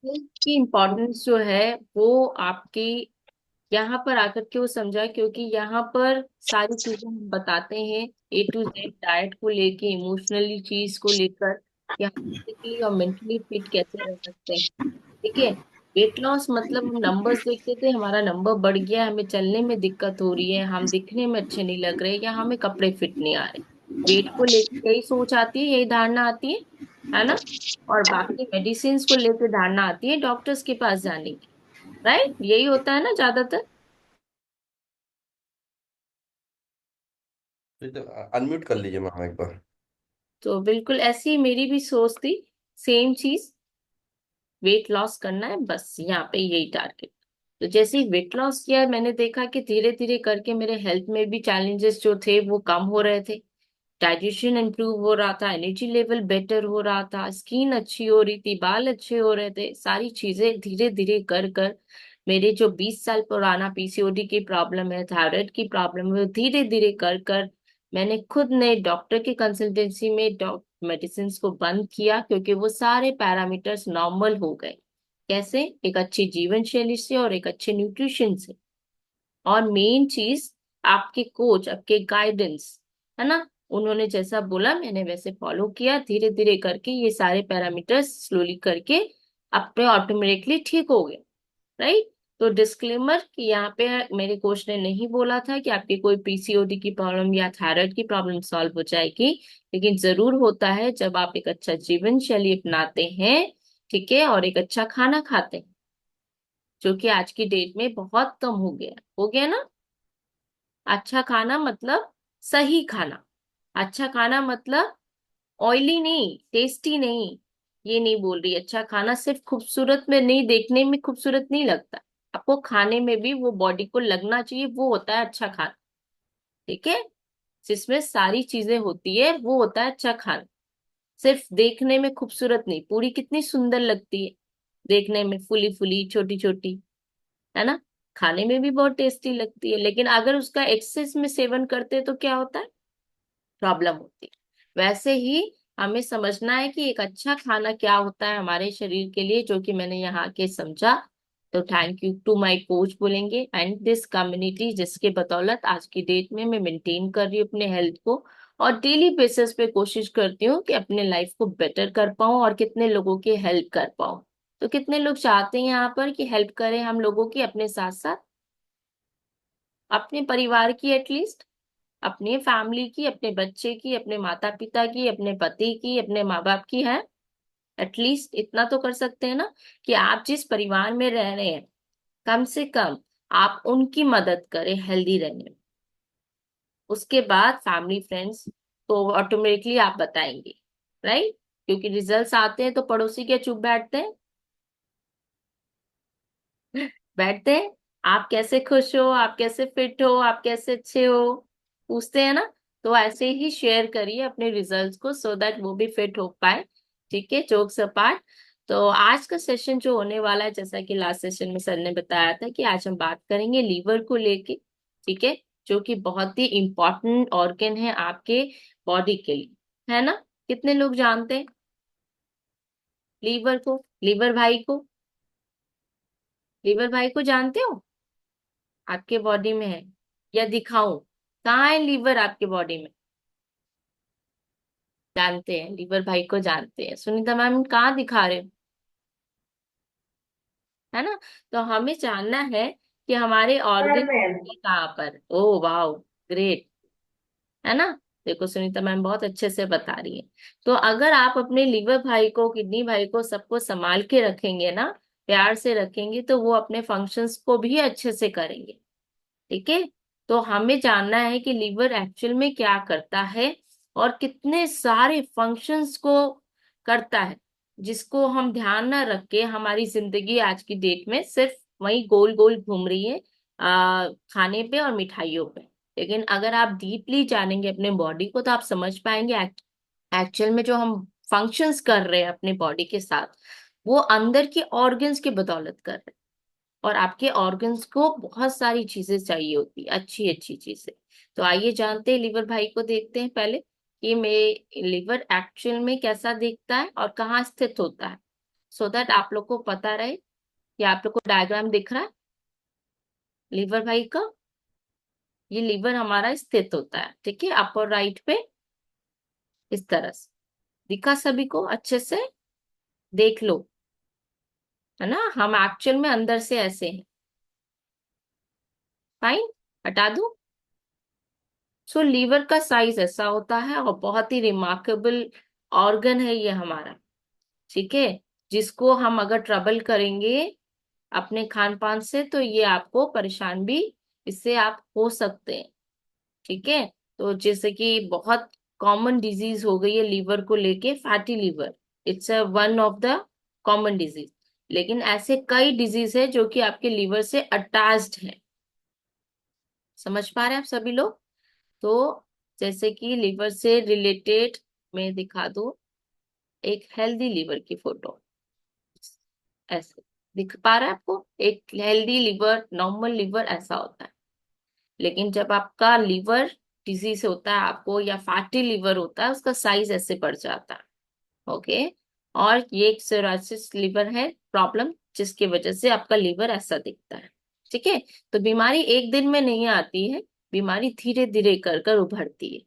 Health की importance जो है वो आपकी यहाँ पर आकर के वो समझा, क्योंकि यहाँ पर सारी चीजें हम बताते हैं, A to Z, डाइट को लेके, इमोशनली चीज को लेकर कि हम फिजिकली और मेंटली फिट कैसे रह सकते हैं। ठीक है। वेट लॉस मतलब हम नंबर्स देखते थे, हमारा नंबर बढ़ गया, हमें चलने में दिक्कत हो रही है, हम दिखने में अच्छे नहीं लग रहे, या हमें कपड़े फिट नहीं आ रहे। वेट को लेकर यही सोच आती है, यही धारणा आती है ना। और बाकी मेडिसिन को लेकर धारणा आती है डॉक्टर्स के पास जाने की। राइट, यही होता है ना ज्यादातर। तो अनम्यूट कर लीजिए मैम एक बार। तो बिल्कुल ऐसी ही मेरी भी सोच थी, सेम चीज। वेट लॉस करना है बस, यहाँ पे यही टारगेट। तो जैसे ही वेट लॉस किया, मैंने देखा कि धीरे धीरे करके मेरे हेल्थ में भी चैलेंजेस जो थे वो कम हो रहे थे। डाइजेशन इंप्रूव हो रहा था, एनर्जी लेवल बेटर हो रहा था, स्किन अच्छी हो रही थी, बाल अच्छे हो रहे थे, सारी चीजें धीरे धीरे कर कर मेरे जो 20 साल पुराना पीसीओडी की प्रॉब्लम है, थायराइड की प्रॉब्लम है, धीरे धीरे कर कर मैंने खुद ने डॉक्टर की कंसल्टेंसी में मेडिसिन को बंद किया, क्योंकि वो सारे पैरामीटर्स नॉर्मल हो गए। कैसे? एक अच्छी जीवन शैली से और एक अच्छे न्यूट्रिशन से। और मेन चीज, आपके कोच, आपके गाइडेंस, है ना, उन्होंने जैसा बोला मैंने वैसे फॉलो किया, धीरे धीरे करके ये सारे पैरामीटर्स स्लोली करके अपने ऑटोमेटिकली ठीक हो गए। राइट। तो डिस्क्लेमर कि यहाँ पे मेरे कोच ने नहीं बोला था कि आपकी कोई पीसीओडी की प्रॉब्लम या थायराइड की प्रॉब्लम सॉल्व हो जाएगी, लेकिन जरूर होता है जब आप एक अच्छा जीवन शैली अपनाते हैं, ठीक है, और एक अच्छा खाना खाते हैं, जो कि आज की डेट में बहुत कम हो गया ना। अच्छा खाना मतलब सही खाना। अच्छा खाना मतलब ऑयली नहीं, टेस्टी नहीं। ये नहीं बोल रही, अच्छा खाना सिर्फ खूबसूरत में नहीं, देखने में खूबसूरत नहीं लगता, आपको खाने में भी वो बॉडी को लगना चाहिए, वो होता है अच्छा खाना। ठीक है। जिसमें सारी चीजें होती है वो होता है अच्छा खाना। सिर्फ देखने में खूबसूरत नहीं, पूरी कितनी सुंदर लगती है देखने में, फुली फुली छोटी छोटी, है ना, खाने में भी बहुत टेस्टी लगती है, लेकिन अगर उसका एक्सेस में सेवन करते हैं तो क्या होता है, प्रॉब्लम होती है। वैसे ही हमें समझना है कि एक अच्छा खाना क्या होता है हमारे शरीर के लिए, जो कि मैंने यहाँ के समझा। तो thank you to my coach बोलेंगे, एंड दिस कम्युनिटी, जिसके बदौलत आज की डेट में मैं मेंटेन कर रही हूँ अपने हेल्थ को, और डेली बेसिस पे कोशिश करती हूँ कि अपने लाइफ को बेटर कर पाऊँ और कितने लोगों की हेल्प कर पाऊँ। तो कितने लोग चाहते हैं यहाँ पर कि हेल्प करें हम लोगों की, अपने साथ साथ अपने परिवार की, एटलीस्ट अपनी फैमिली की, अपने बच्चे की, अपने माता पिता की, अपने पति की, अपने माँ बाप की है। एटलीस्ट इतना तो कर सकते हैं ना, कि आप जिस परिवार में रह रहे हैं, कम से कम आप उनकी मदद करें हेल्दी रहने में। उसके बाद फैमिली फ्रेंड्स तो ऑटोमेटिकली आप बताएंगे। राइट। क्योंकि रिजल्ट्स आते हैं तो पड़ोसी क्या चुप बैठते हैं? बैठते हैं। आप कैसे खुश हो, आप कैसे फिट हो, आप कैसे अच्छे हो, पूछते हैं ना। तो ऐसे ही शेयर करिए अपने रिजल्ट्स को, सो दैट वो भी फिट हो पाए। ठीक है, जोक्स अपार्ट। तो आज का सेशन जो होने वाला है, जैसा कि लास्ट सेशन में सर ने बताया था कि आज हम बात करेंगे लीवर को लेके। ठीक है। जो कि बहुत ही इंपॉर्टेंट ऑर्गन है आपके बॉडी के लिए, है ना। कितने लोग जानते हैं लीवर को, लीवर भाई को? लीवर भाई को जानते हो? आपके बॉडी में है, या दिखाऊं? कहाँ है लीवर आपके बॉडी में? जानते हैं, लीवर भाई को जानते हैं। सुनीता मैम कहाँ दिखा रहे हो, है ना। तो हमें जानना है कि हमारे सर ऑर्गन मैम। कहाँ पर। ओ वाह, ग्रेट, है ना। देखो सुनीता मैम बहुत अच्छे से बता रही है। तो अगर आप अपने लीवर भाई को, किडनी भाई को, सबको संभाल के रखेंगे ना, प्यार से रखेंगे, तो वो अपने फंक्शंस को भी अच्छे से करेंगे। ठीक है। तो हमें जानना है कि लीवर एक्चुअल में क्या करता है और कितने सारे फंक्शंस को करता है, जिसको हम ध्यान ना रख के हमारी जिंदगी आज की डेट में सिर्फ वही गोल गोल घूम रही है, खाने पे और मिठाइयों पे। लेकिन अगर आप डीपली जानेंगे अपने बॉडी को, तो आप समझ पाएंगे एक्चुअल में जो हम फंक्शंस कर रहे हैं अपने बॉडी के साथ, वो अंदर के ऑर्गन्स की बदौलत कर रहे हैं। और आपके ऑर्गन्स को बहुत सारी चीजें चाहिए होती है, अच्छी अच्छी चीजें। तो आइए जानते हैं, लीवर भाई को देखते हैं पहले कि मैं लिवर एक्चुअल में कैसा दिखता है और कहाँ स्थित होता है। सो दैट आप लोग को पता रहे। ये आप लोग को डायग्राम दिख रहा है लीवर भाई का। ये लीवर हमारा स्थित होता है, ठीक है, अपर राइट पे इस तरह से। दिखा सभी को अच्छे से? देख लो, है ना, हम एक्चुअल में अंदर से ऐसे हैं। फाइन, हटा दूं? सो लीवर का साइज ऐसा होता है और बहुत ही रिमार्केबल ऑर्गन है ये हमारा, ठीक है। जिसको हम अगर ट्रबल करेंगे अपने खान पान से तो ये आपको परेशान भी इससे आप हो सकते हैं, ठीक है। तो जैसे कि बहुत कॉमन डिजीज हो गई है लीवर को लेके, fatty liver. It's a one of the common disease. लेकिन ऐसे कई डिजीज है जो कि आपके लीवर से अटैच्ड है। समझ पा रहे हैं आप सभी लोग? तो जैसे कि लीवर से रिलेटेड मैं दिखा दूं एक हेल्दी लीवर की फोटो। ऐसे दिख पा रहा है आपको? एक हेल्दी लीवर, नॉर्मल लीवर ऐसा होता है। लेकिन जब आपका लीवर डिजीज होता है आपको, या फैटी लीवर होता है, उसका साइज ऐसे बढ़ जाता है। ओके। और ये एक सिरोसिस लीवर है प्रॉब्लम, जिसकी वजह से आपका लीवर ऐसा दिखता है, ठीक है। तो बीमारी एक दिन में नहीं आती है, बीमारी धीरे धीरे कर कर उभरती है,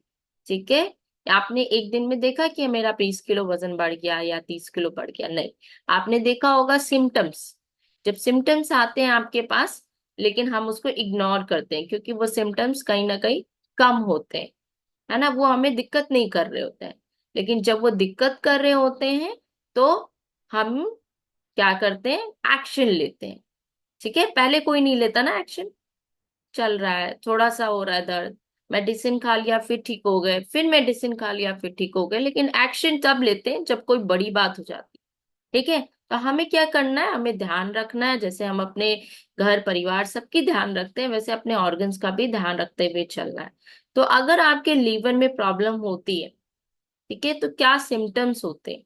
ठीक है। आपने एक दिन में देखा कि मेरा 20 किलो वजन बढ़ गया या 30 किलो बढ़ गया? नहीं। आपने देखा होगा सिम्टम्स। जब सिम्टम्स आते हैं आपके पास, लेकिन हम उसको इग्नोर करते हैं क्योंकि वो सिम्टम्स कहीं ना कहीं कम होते हैं, है ना, वो हमें दिक्कत नहीं कर रहे होते हैं। लेकिन जब वो दिक्कत कर रहे होते हैं तो हम क्या करते हैं? एक्शन लेते हैं, ठीक है। पहले कोई नहीं लेता ना एक्शन। चल रहा है, थोड़ा सा हो रहा है दर्द, मेडिसिन खा लिया फिर ठीक हो गए, फिर मेडिसिन खा लिया फिर ठीक हो गए। लेकिन एक्शन तब लेते हैं जब कोई बड़ी बात हो जाती है, ठीक है। तो हमें क्या करना है? हमें ध्यान रखना है, जैसे हम अपने घर परिवार सबकी ध्यान रखते हैं वैसे अपने ऑर्गन्स का भी ध्यान रखते हुए चलना है। तो अगर आपके लीवर में प्रॉब्लम होती है, ठीक है, तो क्या सिम्टम्स होते हैं?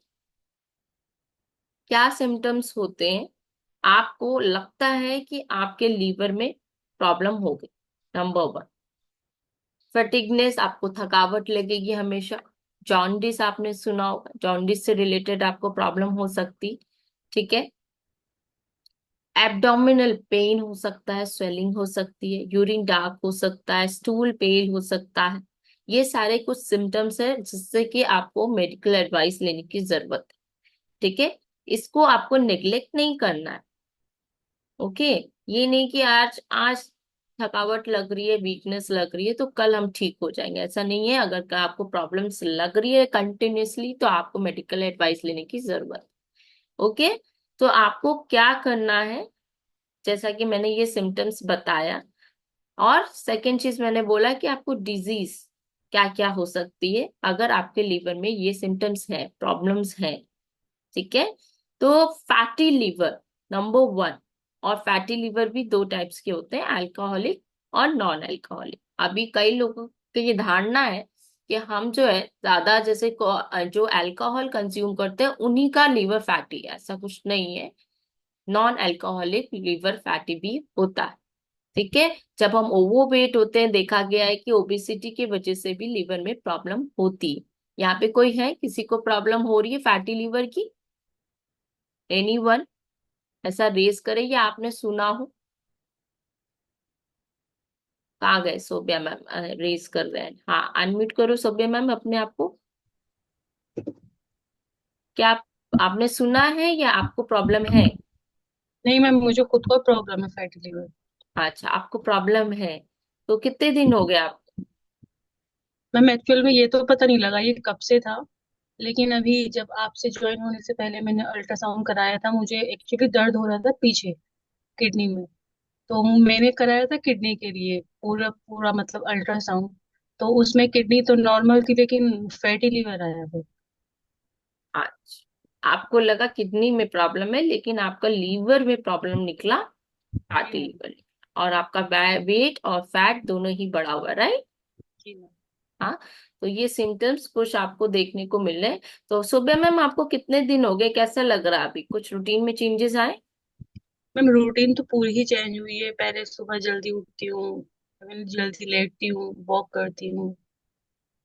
क्या सिम्टम्स होते हैं? आपको लगता है कि आपके लीवर में प्रॉब्लम हो गई। नंबर 1, फटीगनेस, आपको थकावट लगेगी हमेशा। जॉन्डिस आपने सुना होगा, जॉन्डिस से रिलेटेड आपको प्रॉब्लम हो सकती, ठीक है। एब्डोमिनल पेन हो सकता है, स्वेलिंग हो सकती है, यूरिन डार्क हो सकता है, स्टूल पेल हो सकता है। ये सारे कुछ सिम्टम्स है जिससे कि आपको मेडिकल एडवाइस लेने की जरूरत है, ठीक है। इसको आपको नेग्लेक्ट नहीं करना है, ओके। ये नहीं कि आज आज थकावट लग रही है, वीकनेस लग रही है तो कल हम ठीक हो जाएंगे, ऐसा नहीं है। अगर का आपको प्रॉब्लम्स लग रही है कंटिन्यूअसली तो आपको मेडिकल एडवाइस लेने की जरूरत है, ओके। तो आपको क्या करना है, जैसा कि मैंने ये सिम्टम्स बताया, और सेकेंड चीज मैंने बोला कि आपको डिजीज क्या क्या हो सकती है अगर आपके लीवर में ये सिम्टम्स है, प्रॉब्लम्स है, ठीक है। तो फैटी लीवर नंबर 1। और फैटी लीवर भी दो टाइप्स के होते हैं, अल्कोहलिक और नॉन अल्कोहलिक। अभी कई लोगों की ये धारणा है कि हम जो है ज्यादा जैसे जो अल्कोहल कंज्यूम करते हैं उन्हीं का लीवर फैटी है, ऐसा कुछ नहीं है। नॉन अल्कोहलिक लीवर फैटी भी होता है, ठीक है। जब हम ओवरवेट होते हैं, देखा गया है कि ओबेसिटी की वजह से भी लीवर में प्रॉब्लम होती है। यहाँ पे कोई है, किसी को प्रॉब्लम हो रही है फैटी लीवर की? एनीवन ऐसा रेस करे या आपने सुना हो? कहाँ गए सोबिया मैम? रेस कर रहे हैं, हाँ, अनम्यूट करो सोबिया मैम अपने आप को। क्या आपने सुना है या आपको प्रॉब्लम है? नहीं मैम, मुझे खुद को प्रॉब्लम है फैटी लिवर। अच्छा, आपको प्रॉब्लम है। तो कितने दिन हो गए आप? मैम एक्चुअल में ये तो पता नहीं लगा ये कब से था, लेकिन अभी जब आपसे ज्वाइन होने से पहले मैंने अल्ट्रासाउंड कराया था। मुझे एक्चुअली दर्द हो रहा था पीछे किडनी में, तो मैंने कराया था किडनी के लिए पूरा पूरा मतलब अल्ट्रासाउंड। तो उसमें किडनी तो नॉर्मल थी लेकिन फैटी लिवर आया है। अच्छा, आपको लगा किडनी में प्रॉब्लम है लेकिन आपका लीवर में प्रॉब्लम निकला, जी फैटी मैम। लीवर। और आपका वेट और फैट दोनों ही बढ़ा हुआ, राइट? जी मैम। हाँ। तो ये सिम्टम्स कुछ आपको देखने को मिल रहे हैं। तो सुबह मैम आपको कितने दिन हो गए, कैसा लग रहा है अभी? कुछ रूटीन में चेंजेस आए? मैम रूटीन तो पूरी ही चेंज हुई है। पहले सुबह जल्दी उठती हूँ, जल्दी लेटती हूँ, वॉक करती हूँ,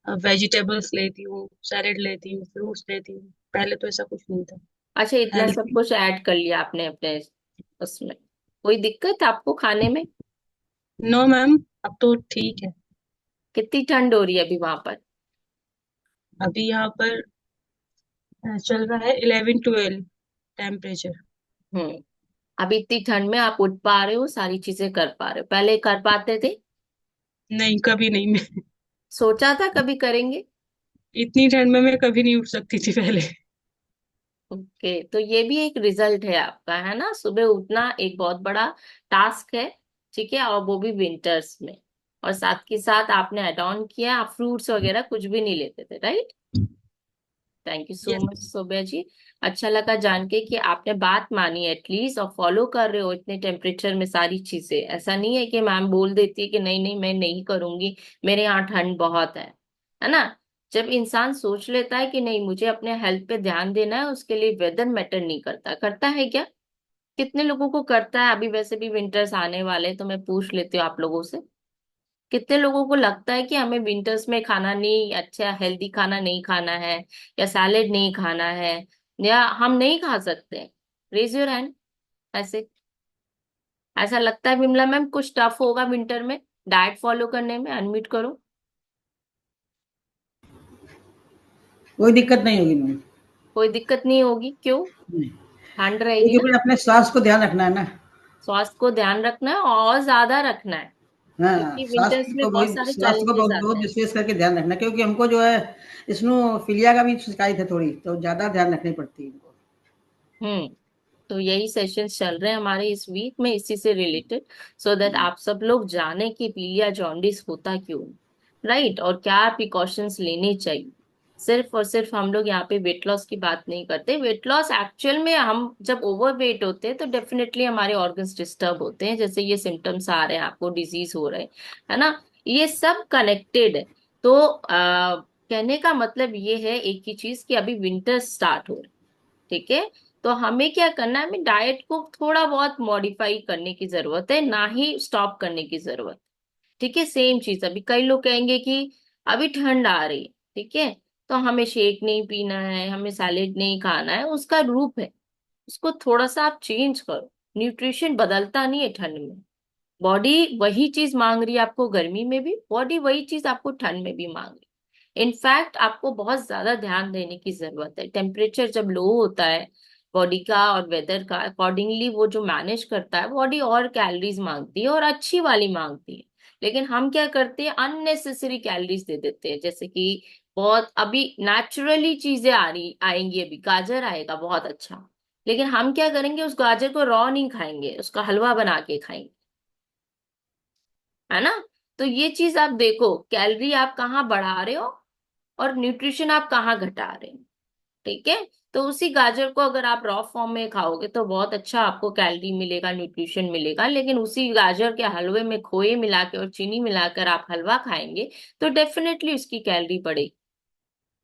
वेजिटेबल्स लेती हूँ, सैलेड लेती हूँ, फ्रूट्स लेती हूँ। पहले तो ऐसा कुछ नहीं था। अच्छा, इतना सब लेकिन कुछ ऐड कर लिया आपने अपने उसमें? कोई दिक्कत आपको खाने में? नो मैम, अब तो ठीक है। कितनी ठंड हो रही है अभी वहां पर? अभी यहाँ पर चल रहा है 11-12 टेम्परेचर। हम्म। अभी इतनी ठंड में आप उठ पा रहे हो, सारी चीजें कर पा रहे हो, पहले कर पाते थे? नहीं, कभी नहीं। मैं सोचा था कभी करेंगे? इतनी ठंड में मैं कभी नहीं उठ सकती थी पहले। ओके, तो ये भी एक रिजल्ट है आपका, है ना? सुबह उठना एक बहुत बड़ा टास्क है। ठीक है, और वो भी विंटर्स में। और साथ के साथ आपने ऐड ऑन किया, आप फ्रूट्स वगैरह कुछ भी नहीं लेते थे, right? Thank you so yes. Much Saumya ji. अच्छा लगा जान के कि आपने बात मानी एटलीस्ट, और फॉलो कर रहे हो इतने टेम्परेचर में सारी चीजें। ऐसा नहीं है कि मैम बोल देती है कि नहीं नहीं मैं नहीं करूंगी, मेरे यहाँ ठंड बहुत है ना? जब इंसान सोच लेता है कि नहीं मुझे अपने हेल्थ पे ध्यान देना है, उसके लिए वेदर मैटर नहीं करता। करता है क्या? कितने लोगों को करता है? अभी वैसे भी विंटर्स आने वाले हैं, तो मैं पूछ लेती हूँ आप लोगों से, कितने लोगों को लगता है कि हमें विंटर्स में खाना नहीं, अच्छा हेल्दी खाना नहीं खाना है, या सैलेड नहीं खाना है, या हम नहीं खा सकते? Raise your hand. ऐसे ऐसा लगता है विमला मैम कुछ टफ होगा विंटर में डाइट फॉलो करने में? अनम्यूट करो। कोई दिक्कत नहीं होगी मैम। कोई दिक्कत नहीं होगी, क्यों? नहीं, ठंड रहेगी क्योंकि ना। भाई अपने स्वास्थ्य को ध्यान रखना है ना। स्वास्थ्य को ध्यान रखना है और ज्यादा रखना है, हाँ, क्योंकि विंटर्स में बहुत सारे स्वास्थ्य को चैलेंजेस बहुत आते बहुत हैं। विशेष करके ध्यान रखना है, क्योंकि हमको जो है इसनोफिलिया का भी शिकायत है थोड़ी, तो ज़्यादा ध्यान रखनी पड़ती है हमको। हम्म। तो यही सेशंस चल रहे हैं हमारे इस वीक में, इसी से रिलेटेड, सो दैट आप सब लोग जाने कि पीलिया जॉन्डिस होता क्यों, राइट? और क्या प्रिकॉशंस लेने चाहिए। सिर्फ और सिर्फ हम लोग यहाँ पे वेट लॉस की बात नहीं करते। वेट लॉस एक्चुअल में, हम जब ओवर वेट होते हैं तो डेफिनेटली हमारे ऑर्गन्स डिस्टर्ब होते हैं, जैसे ये सिम्टम्स आ रहे हैं आपको, डिजीज हो रहे हैं, है ना? ये सब कनेक्टेड है। तो कहने का मतलब ये है एक ही चीज, कि अभी विंटर स्टार्ट हो रहा है, ठीक है? तो हमें क्या करना है, हमें डाइट को थोड़ा बहुत मॉडिफाई करने की जरूरत है, ना ही स्टॉप करने की जरूरत। ठीक है, सेम चीज अभी कई लोग कहेंगे कि अभी ठंड आ रही है, ठीक है, तो हमें शेक नहीं पीना है, हमें सैलेड नहीं खाना है। उसका रूप है, उसको थोड़ा सा आप चेंज करो। न्यूट्रिशन बदलता नहीं है ठंड में। बॉडी वही चीज मांग रही है आपको गर्मी में भी, बॉडी वही चीज आपको ठंड में भी मांग रही है। इनफैक्ट आपको बहुत ज्यादा ध्यान देने की जरूरत है। टेम्परेचर जब लो होता है बॉडी का और वेदर का अकॉर्डिंगली वो जो मैनेज करता है, बॉडी और कैलोरीज मांगती है और अच्छी वाली मांगती है। लेकिन हम क्या करते हैं, अननेसेसरी कैलोरीज दे देते हैं। जैसे कि बहुत अभी नेचुरली चीजें आ रही आएंगी, अभी गाजर आएगा बहुत अच्छा, लेकिन हम क्या करेंगे, उस गाजर को रॉ नहीं खाएंगे, उसका हलवा बना के खाएंगे, है ना? तो ये चीज आप देखो, कैलोरी आप कहाँ बढ़ा रहे हो और न्यूट्रिशन आप कहाँ घटा रहे हो। ठीक है, तो उसी गाजर को अगर आप रॉ फॉर्म में खाओगे तो बहुत अच्छा आपको कैलोरी मिलेगा, न्यूट्रिशन मिलेगा। लेकिन उसी गाजर के हलवे में खोए मिला के और चीनी मिलाकर आप हलवा खाएंगे, तो डेफिनेटली उसकी कैलोरी बढ़ेगी।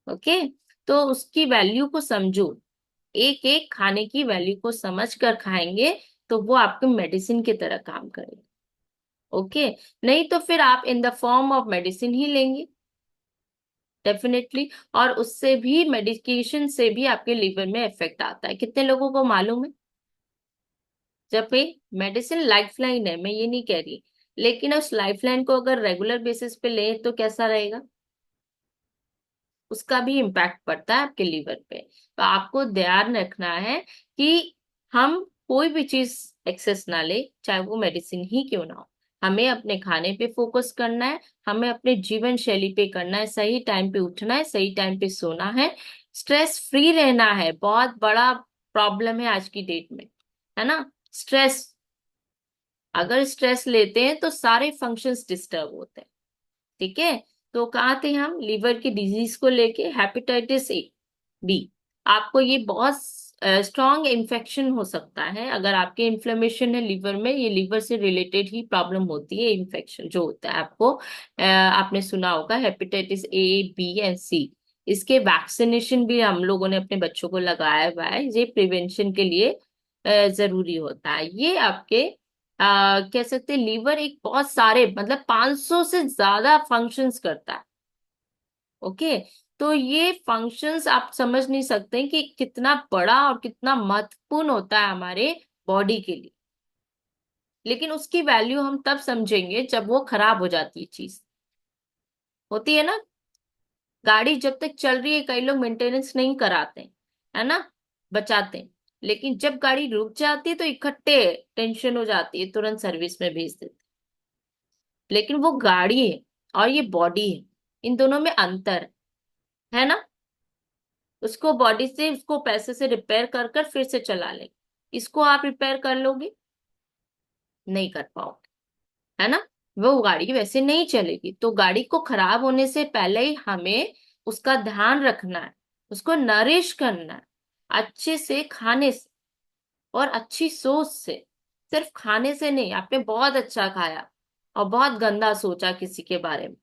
ओके, तो उसकी वैल्यू को समझो, एक एक खाने की वैल्यू को समझ कर खाएंगे तो वो आपके मेडिसिन की तरह काम करेगा। ओके, नहीं तो फिर आप in the form of medicine ही लेंगे डेफिनेटली। और उससे भी, मेडिकेशन से भी आपके लिवर में इफेक्ट आता है। कितने लोगों को मालूम है? जब पे मेडिसिन लाइफ लाइन है, मैं ये नहीं कह रही, लेकिन उस लाइफ लाइन को अगर रेगुलर बेसिस पे लें तो कैसा रहेगा? उसका भी इम्पैक्ट पड़ता है आपके लीवर पे। तो आपको ध्यान रखना है कि हम कोई भी चीज एक्सेस ना ले, चाहे वो मेडिसिन ही क्यों ना हो। हमें अपने खाने पे फोकस करना है, हमें अपने जीवन शैली पे करना है, सही टाइम पे उठना है, सही टाइम पे सोना है, स्ट्रेस फ्री रहना है। बहुत बड़ा प्रॉब्लम है आज की डेट में, है ना? स्ट्रेस, अगर स्ट्रेस लेते हैं तो सारे फंक्शंस डिस्टर्ब होते हैं। ठीक है, तो कहाँ थे हम? लीवर की डिजीज को लेके, हेपेटाइटिस A B। आपको ये बहुत स्ट्रॉन्ग इन्फेक्शन हो सकता है अगर आपके इन्फ्लेमेशन है लीवर में। ये लीवर से रिलेटेड ही प्रॉब्लम होती है, इन्फेक्शन जो होता है आपको। आपने सुना होगा hepatitis A B and C। इसके वैक्सीनेशन भी हम लोगों ने अपने बच्चों को लगाया हुआ है, ये प्रिवेंशन के लिए जरूरी होता है। ये आपके कह सकते हैं लीवर एक बहुत सारे, मतलब 500 से ज्यादा फंक्शंस करता है। ओके, तो ये फंक्शंस आप समझ नहीं सकते कि कितना बड़ा और कितना महत्वपूर्ण होता है हमारे बॉडी के लिए। लेकिन उसकी वैल्यू हम तब समझेंगे जब वो खराब हो जाती है चीज। होती है ना, गाड़ी जब तक चल रही है कई लोग मेंटेनेंस नहीं कराते हैं, है ना, बचाते हैं। लेकिन जब गाड़ी रुक जाती है तो इकट्ठे टेंशन हो जाती है, तुरंत सर्विस में भेज देते हैं। लेकिन वो गाड़ी है और ये बॉडी है, इन दोनों में अंतर है ना। उसको बॉडी से, उसको पैसे से रिपेयर कर कर फिर से चला ले, इसको आप रिपेयर कर लोगे, नहीं कर पाओगे, है ना। वो गाड़ी वैसे नहीं चलेगी। तो गाड़ी को खराब होने से पहले ही हमें उसका ध्यान रखना है, उसको नरिश करना है अच्छे से, खाने से और अच्छी सोच से। सिर्फ खाने से नहीं, आपने बहुत अच्छा खाया और बहुत गंदा सोचा किसी के बारे में,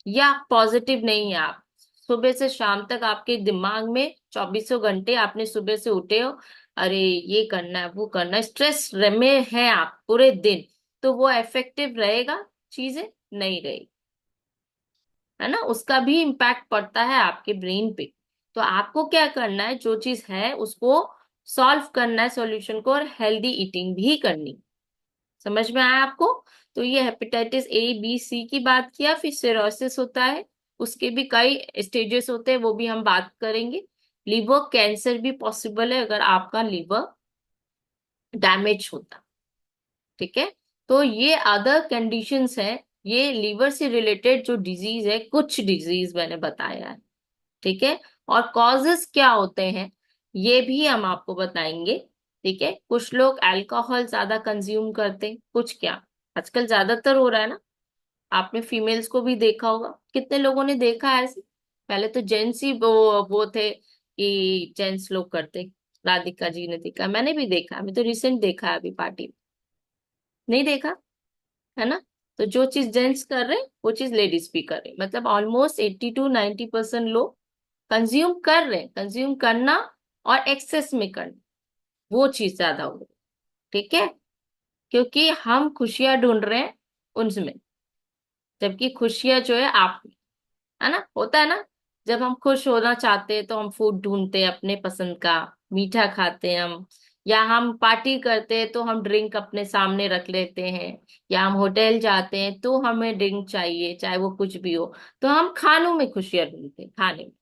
या पॉजिटिव नहीं है आप, सुबह से शाम तक आपके दिमाग में 24 घंटे आपने सुबह से उठे हो, अरे ये करना है वो करना है, स्ट्रेस में है आप पूरे दिन, तो वो इफेक्टिव रहेगा, चीजें नहीं रहेगी, है ना। उसका भी इम्पैक्ट पड़ता है आपके ब्रेन पे। तो आपको क्या करना है, जो चीज है उसको सॉल्व करना है सॉल्यूशन को, और हेल्दी ईटिंग भी करनी। समझ में आया आपको। तो ये हेपेटाइटिस ए बी सी की बात किया, फिर सिरोसिस होता है, उसके भी कई स्टेजेस होते हैं, वो भी हम बात करेंगे। लीवर कैंसर भी पॉसिबल है अगर आपका लीवर डैमेज होता, ठीक है। तो ये अदर कंडीशंस है, ये लीवर से रिलेटेड जो डिजीज है, कुछ डिजीज मैंने बताया है, ठीक है। और कॉजेस क्या होते हैं ये भी हम आपको बताएंगे, ठीक है। कुछ लोग अल्कोहल ज्यादा कंज्यूम करते हैं, कुछ क्या, आजकल ज्यादातर हो रहा है ना। आपने फीमेल्स को भी देखा होगा, कितने लोगों ने देखा है ऐसे। पहले तो जेंट्स ही वो थे कि जेंट्स लोग करते। राधिका जी ने देखा, मैंने भी देखा, अभी तो रिसेंट देखा है, अभी पार्टी में। नहीं देखा, है ना। तो जो चीज जेंट्स कर रहे हैं वो चीज लेडीज भी कर रहे हैं, मतलब ऑलमोस्ट 80 to 90% लोग कंज्यूम कर रहे हैं। कंज्यूम करना और एक्सेस में करना, वो चीज ज्यादा हो रही है, ठीक है। क्योंकि हम खुशियां ढूंढ रहे हैं उनमें, जबकि खुशियां जो है आप में, है ना। होता है ना, जब हम खुश होना चाहते हैं तो हम फूड ढूंढते हैं अपने पसंद का, मीठा खाते हैं हम, या हम पार्टी करते हैं तो हम ड्रिंक अपने सामने रख लेते हैं, या हम होटल जाते हैं तो हमें ड्रिंक चाहिए, चाहे वो कुछ भी हो। तो हम खानों में खुशियां ढूंढते हैं, खाने में,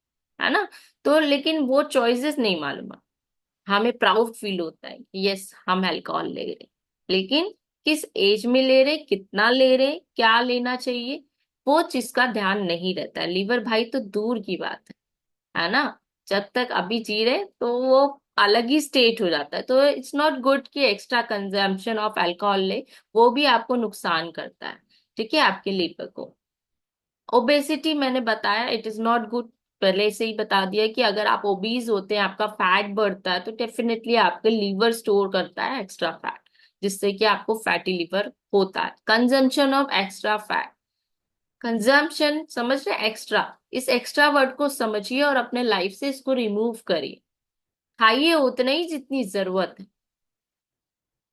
है ना। तो लेकिन वो चॉइसेस नहीं मालूम है। हमें प्राउड फील होता है कि यस हम अल्कोहल ले रहे हैं, लेकिन किस एज में ले रहे, कितना ले रहे, क्या लेना चाहिए, वो चीज का ध्यान नहीं रहता है। लीवर भाई तो दूर की बात है ना। जब तक अभी जी रहे तो वो अलग ही स्टेट हो जाता है। तो इट्स नॉट गुड कि एक्स्ट्रा कंजम्पशन ऑफ अल्कोहल ले, वो भी आपको नुकसान करता है, ठीक है, आपके लीवर को। ओबेसिटी मैंने बताया, इट इज नॉट गुड, पहले से ही बता दिया कि अगर आप ओबीज होते हैं, आपका फैट बढ़ता है, तो डेफिनेटली आपके लीवर स्टोर करता है एक्स्ट्रा फैट, जिससे कि आपको फैटी लिवर होता है। Consumption of extra fat, consumption समझ रहे, एक्स्ट्रा, इस एक्स्ट्रा वर्ड को समझिए और अपने लाइफ से इसको रिमूव करिए। खाइए उतना ही जितनी जरूरत है,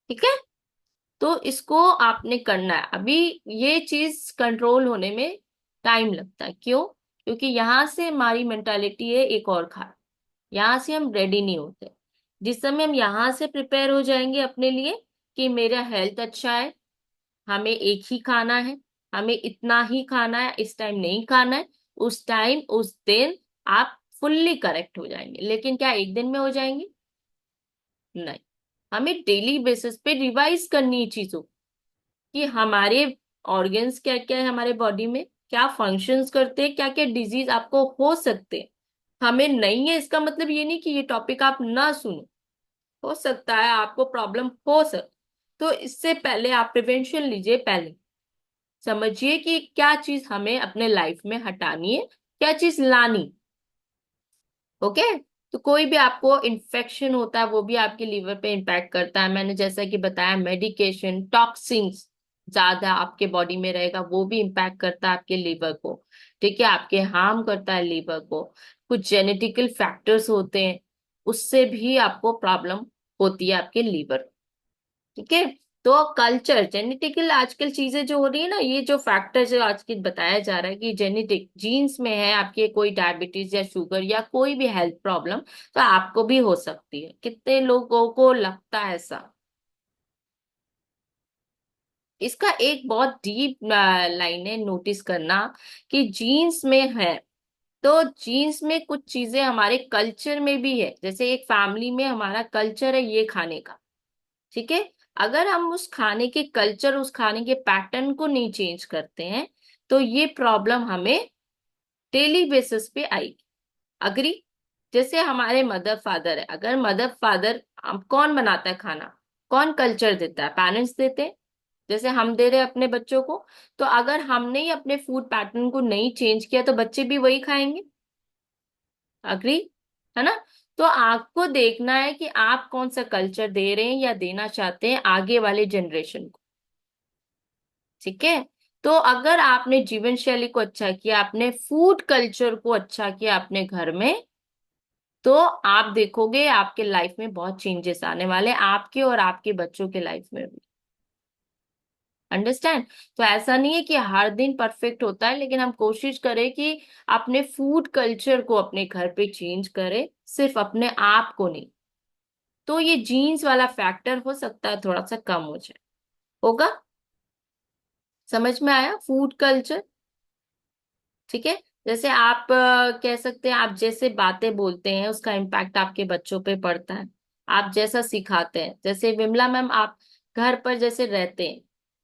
ठीक है। तो इसको आपने करना है। अभी ये चीज कंट्रोल होने में टाइम लगता है, क्यों? क्योंकि यहाँ से हमारी मेंटालिटी है एक और खा, यहाँ से हम रेडी नहीं होते। जिस समय हम यहाँ से प्रिपेयर हो जाएंगे अपने लिए कि मेरा हेल्थ अच्छा है, हमें एक ही खाना है, हमें इतना ही खाना है, इस टाइम नहीं खाना है, उस टाइम उस दिन आप फुल्ली करेक्ट हो जाएंगे। लेकिन क्या एक दिन में हो जाएंगे? नहीं। हमें डेली बेसिस पे रिवाइज करनी है चीजों कि हमारे ऑर्गन्स क्या क्या है, हमारे बॉडी में क्या फंक्शंस करते हैं, क्या क्या डिजीज आपको हो सकते हैं। हमें नहीं है इसका मतलब ये नहीं कि ये टॉपिक आप ना सुनो, हो सकता है आपको प्रॉब्लम हो सक। तो इससे पहले आप प्रिवेंशन लीजिए, पहले समझिए कि क्या चीज हमें अपने लाइफ में हटानी है, क्या चीज लानी, ओके। तो कोई भी आपको इन्फेक्शन होता है वो भी आपके लीवर पे इम्पैक्ट करता है। मैंने जैसा कि बताया, मेडिकेशन, टॉक्सिन्स ज्यादा आपके बॉडी में रहेगा, वो भी इम्पैक्ट करता है आपके लीवर को, ठीक है, आपके हार्म करता है लीवर को। कुछ जेनेटिकल फैक्टर्स होते हैं, उससे भी आपको प्रॉब्लम होती है आपके लीवर, ठीक है। तो कल्चर, जेनेटिकल आजकल चीजें जो हो रही है ना, ये जो फैक्टर जो आज की बताया जा रहा है कि जेनेटिक जीन्स में है आपके, कोई डायबिटीज या शुगर या कोई भी हेल्थ प्रॉब्लम, तो आपको भी हो सकती है। कितने लोगों को लगता है ऐसा? इसका एक बहुत डीप लाइन है, नोटिस करना कि जीन्स में है। तो जीन्स में कुछ चीजें हमारे कल्चर में भी है, जैसे एक फैमिली में हमारा कल्चर है ये खाने का, ठीक है। अगर हम उस खाने के कल्चर, उस खाने के पैटर्न को नहीं चेंज करते हैं, तो ये प्रॉब्लम हमें डेली बेसिस पे आएगी। अग्री? जैसे हमारे मदर फादर है, अगर मदर फादर, कौन बनाता है खाना, कौन कल्चर देता है? पेरेंट्स देते हैं। जैसे हम दे रहे हैं अपने बच्चों को, तो अगर हमने ही अपने फूड पैटर्न को नहीं चेंज किया तो बच्चे भी वही खाएंगे। अग्री? है ना? तो आपको देखना है कि आप कौन सा कल्चर दे रहे हैं या देना चाहते हैं आगे वाले जनरेशन को, ठीक है। तो अगर आपने जीवन शैली को अच्छा किया, आपने फूड कल्चर को अच्छा किया अपने घर में, तो आप देखोगे आपके लाइफ में बहुत चेंजेस आने वाले हैं, आपके और आपके बच्चों के लाइफ में भी। अंडरस्टैंड? तो ऐसा नहीं है कि हर दिन परफेक्ट होता है, लेकिन हम कोशिश करें कि अपने फूड कल्चर को अपने घर पे चेंज करें, सिर्फ अपने आप को नहीं। तो ये जीन्स वाला फैक्टर हो सकता है थोड़ा सा कम हो जाए। होगा? समझ में आया? फूड कल्चर, ठीक है। जैसे आप कह सकते हैं, आप जैसे बातें बोलते हैं उसका इम्पैक्ट आपके बच्चों पे पड़ता है। आप जैसा सिखाते हैं, जैसे विमला मैम आप घर पर जैसे रहते हैं,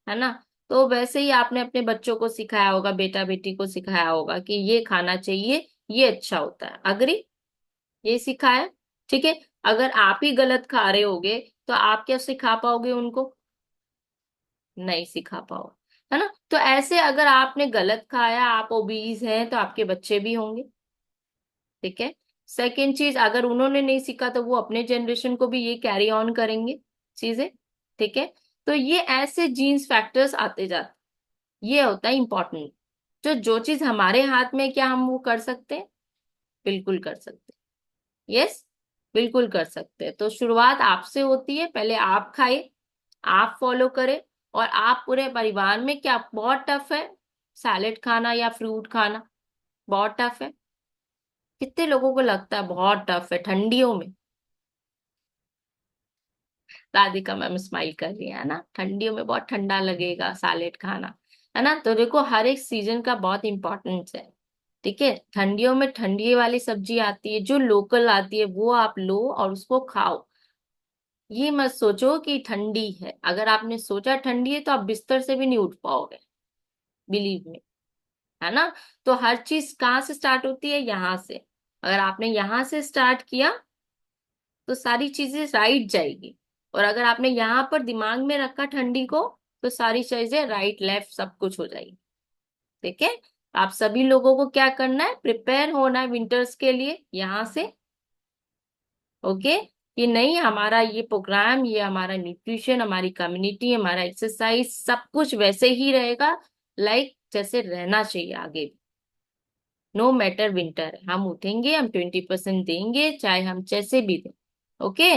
है ना, तो वैसे ही आपने अपने बच्चों को सिखाया होगा, बेटा बेटी को सिखाया होगा कि ये खाना चाहिए, ये अच्छा होता है। अग्री? ये सिखाया, ठीक है। अगर आप ही गलत खा रहे होगे तो आप क्या सिखा पाओगे उनको? नहीं सिखा पाओ, है ना। तो ऐसे अगर आपने गलत खाया, आप ओबीज हैं, तो आपके बच्चे भी होंगे, ठीक है। सेकेंड चीज, अगर उन्होंने नहीं सीखा तो वो अपने जनरेशन को भी ये कैरी ऑन करेंगे चीजें, ठीक है। तो ये ऐसे जीन्स फैक्टर्स आते जाते, ये होता है इंपॉर्टेंट। जो चीज हमारे हाथ में, क्या हम वो कर सकते हैं? बिल्कुल कर सकते हैं। यस, बिल्कुल कर सकते हैं। तो शुरुआत आपसे होती है, पहले आप खाए, आप फॉलो करें, और आप पूरे परिवार में। क्या बहुत टफ है सैलेड खाना या फ्रूट खाना? बहुत टफ है। कितने लोगों को लगता है बहुत टफ है ठंडियों में? राधिका मैम स्माइल कर रही है ना, ठंडियों में बहुत ठंडा लगेगा सैलेड खाना, है ना। तो देखो हर एक सीजन का बहुत इंपॉर्टेंस है, ठीक है। ठंडियों में ठंडी वाली सब्जी आती है, जो लोकल आती है वो आप लो और उसको खाओ। ये मत सोचो कि ठंडी है, अगर आपने सोचा ठंडी है तो आप बिस्तर से भी नहीं उठ पाओगे, बिलीव में, है ना। तो हर चीज कहाँ से स्टार्ट होती है? यहाँ से। अगर आपने यहाँ से स्टार्ट किया तो सारी चीजें राइट जाएगी, और अगर आपने यहाँ पर दिमाग में रखा ठंडी को, तो सारी चीजें राइट लेफ्ट सब कुछ हो जाएगी, ठीक है। आप सभी लोगों को क्या करना है? प्रिपेयर होना है विंटर्स के लिए यहाँ से। ओके, कि नहीं, हमारा ये प्रोग्राम, ये हमारा न्यूट्रिशन, हमारी कम्युनिटी, हमारा एक्सरसाइज सब कुछ वैसे ही रहेगा, लाइक जैसे रहना चाहिए आगे भी। नो मैटर विंटर, हम उठेंगे, हम 20% देंगे, चाहे हम जैसे भी दें। ओके,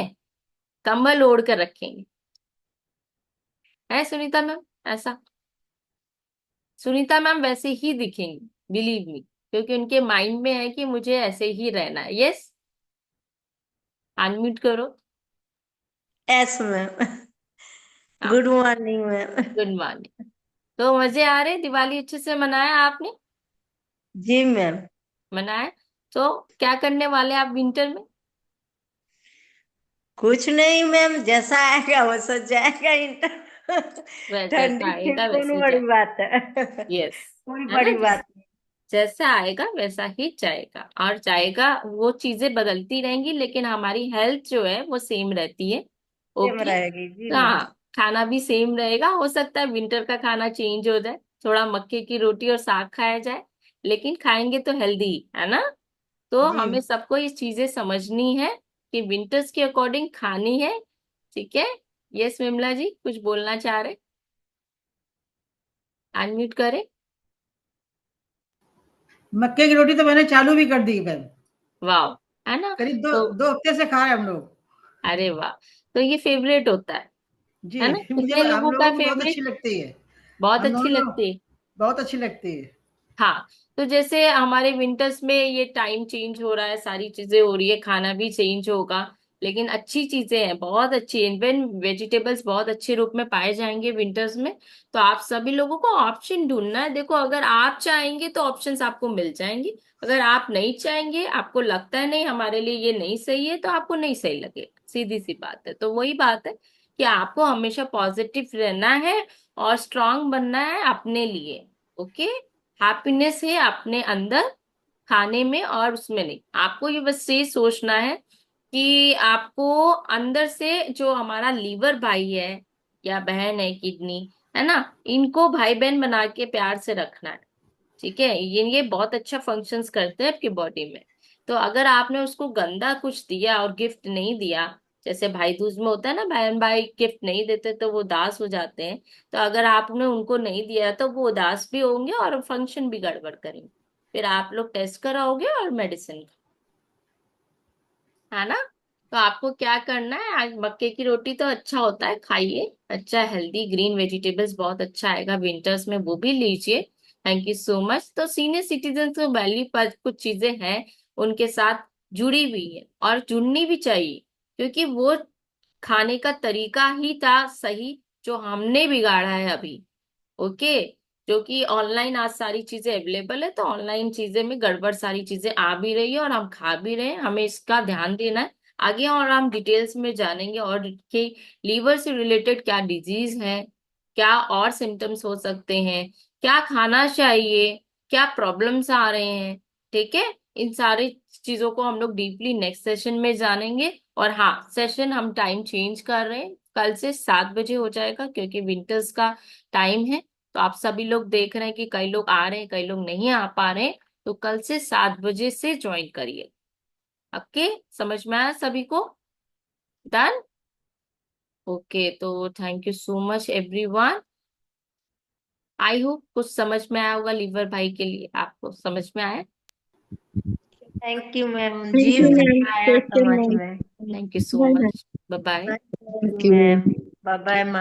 कंबल ओढ़ कर रखेंगे, है सुनीता मैम? ऐसा सुनीता मैम वैसे ही दिखेंगी, बिलीव मी, क्योंकि उनके माइंड में है कि मुझे ऐसे ही रहना है। यस, अनम्यूट करो। Yes ma'am. हाँ, good morning ma'am. Good morning. तो मजे आ रहे? दिवाली अच्छे से मनाया आपने? जी मैम। मनाया। तो क्या करने वाले आप विंटर में? कुछ नहीं मैम, जैसा आएगा वो सज जाएगा इंटर। जैसा ठंडी की आएगा कौन वैसे बड़ी जाए। बात है। यस, कोई है ना। बड़ी बात नहीं। जैसा आएगा वैसा ही जाएगा, और जाएगा, वो चीजें बदलती रहेंगी लेकिन हमारी हेल्थ जो है वो सेम रहती है। Same okay. रहेगी जी तो मैम। हाँ, खाना भी सेम रहेगा, हो सकता है विंटर का खाना चेंज हो जाए, थोड़ा मक्के की रोटी और साग खाया जाए, लेकिन खाएंगे तो हेल्दी, है ना। तो जी हमें सबको ये चीजें समझनी है कि विंटर्स के अकॉर्डिंग खानी है, ठीक है। यस विमला जी कुछ बोलना चाह रहे? अनम्यूट करें। मक्के की रोटी तो मैंने चालू भी कर दी मैम, वाह, है ना। करीब दो तो दो हफ्ते से खा रहे हैं हम लोग। अरे वाह, तो ये फेवरेट होता है, जी, है ना? मुझे कितने हम लोगों का लोगों को बहुत अच्छी फेवरेट? लगती है। बहुत हम अच्छी दोनों लगती है। बहुत अच्छी लगती है। हाँ, तो जैसे हमारे विंटर्स में ये टाइम चेंज हो रहा है, सारी चीजें हो रही है, खाना भी चेंज होगा, लेकिन अच्छी चीजें हैं, बहुत अच्छी। इवन वेजिटेबल्स बहुत अच्छे रूप में पाए जाएंगे विंटर्स में। तो आप सभी लोगों को ऑप्शन ढूंढना है। देखो, अगर आप चाहेंगे तो ऑप्शंस आपको मिल जाएंगे। अगर आप नहीं चाहेंगे, आपको लगता है नहीं हमारे लिए ये नहीं सही है, तो आपको नहीं सही लगेगा, सीधी सी बात है। तो वही बात है कि आपको हमेशा पॉजिटिव रहना है और स्ट्रांग बनना है अपने लिए। ओके? हैप्पीनेस है अपने अंदर, खाने में और उसमें नहीं। आपको ये बस ये सोचना है कि आपको अंदर से जो हमारा लीवर भाई है या बहन है, किडनी है ना, इनको भाई बहन बना के प्यार से रखना है। ठीक है? ये बहुत अच्छा फंक्शंस करते हैं आपकी बॉडी में। तो अगर आपने उसको गंदा कुछ दिया और गिफ्ट नहीं दिया, जैसे भाई दूज में होता है ना, बहन भाई गिफ्ट नहीं देते तो वो उदास हो जाते हैं। तो अगर आपने उनको नहीं दिया तो वो उदास भी होंगे और फंक्शन भी गड़बड़ करेंगे। फिर आप लोग टेस्ट कराओगे और मेडिसिन, है ना? तो आपको क्या करना है, आज मक्के की रोटी तो अच्छा होता है, खाइए। अच्छा हेल्दी ग्रीन वेजिटेबल्स बहुत अच्छा आएगा विंटर्स में, वो भी लीजिए। Thank you so much. तो सीनियर सिटीजन को वैल्यू पर कुछ चीजें हैं, उनके साथ जुड़ी हुई है और जुड़नी भी चाहिए, क्योंकि वो खाने का तरीका ही था सही जो हमने बिगाड़ा है अभी। ओके? जो कि ऑनलाइन आज सारी चीजें अवेलेबल है, तो ऑनलाइन चीजें में गड़बड़ सारी चीजें आ भी रही है और हम खा भी रहे हैं। हमें इसका ध्यान देना है आगे, और हम डिटेल्स में जानेंगे और कि लीवर से रिलेटेड क्या डिजीज है, क्या और सिम्टम्स हो सकते हैं, क्या खाना चाहिए, क्या प्रॉब्लम्स आ रहे हैं। ठीक है? इन सारी चीजों को हम लोग डीपली नेक्स्ट सेशन में जानेंगे। और हाँ, सेशन हम टाइम चेंज कर रहे हैं, कल से 7 बजे हो जाएगा, क्योंकि विंटर्स का टाइम है। तो आप सभी लोग देख रहे हैं कि कई लोग आ रहे हैं, कई लोग नहीं आ पा रहे हैं। तो कल से 7 बजे से ज्वाइन करिए। ओके? समझ में आया सभी को? डन? ओके, तो thank you so much everyone. I hope कुछ समझ में आया होगा लीवर भाई के लिए, आपको समझ में आया? Thank you ma'am ji, thank you ma'am, आया टेक केयर समझ मैम। में। Thank you so bye ma'am. Much. Bye bye. Thank thank you you ma'am. Ma'am. Bye bye.